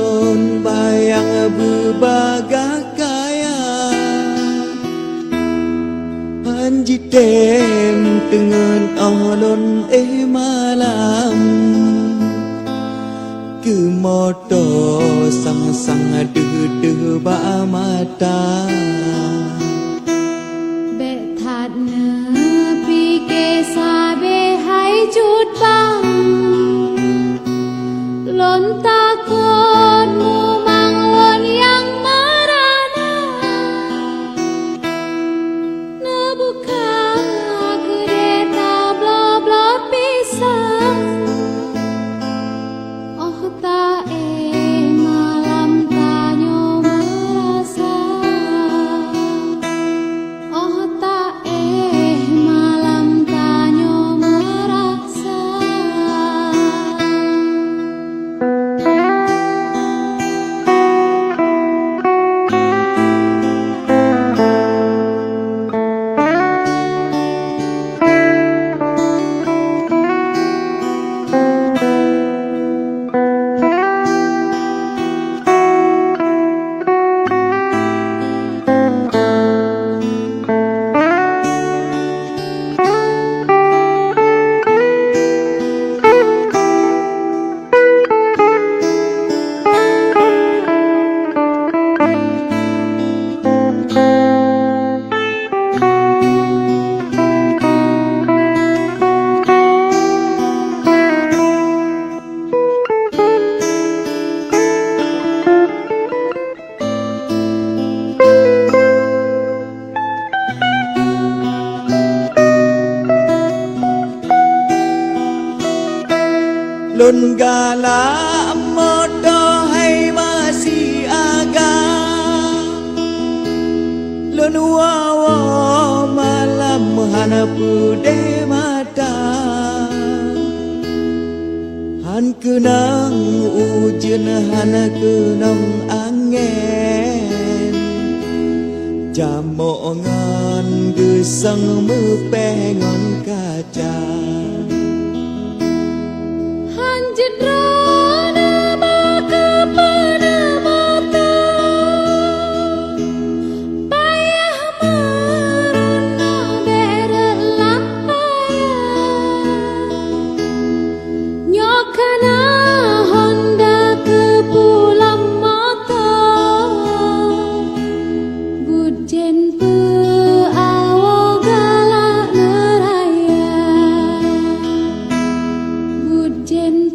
lon bayang berbagai kaya Hanji tem tengen olon malam Ke moto sang-sang de ba mata Bệ thạt nơ pi kê xa bê hãy chút băng Lon takut mu mang lon yang marana Na buka kereta bla bla pisang Oh ta malam tanyo merasa Oh ta malam tanyo merasa Lon gala moto hai masih agak Lon wawa malam hana pude mata Han kenang ujian hana kenang angin Jamongan gesang mepengon kaca Jendrana baka pada mata Payah merana berelam payah Nyokana honda ke pulang mata Bujen pe awo galak neraya Bujen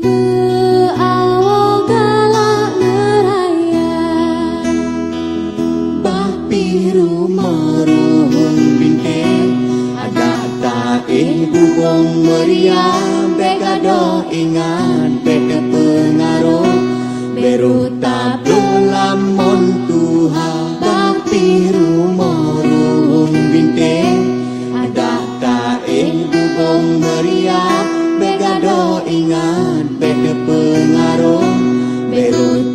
Bubong meriah begado ingat beda pengaruh Beru tablo lamon tuha Tapi rumorung bintang Ada taing bubong meriah begado ingat beda pengaruh Beru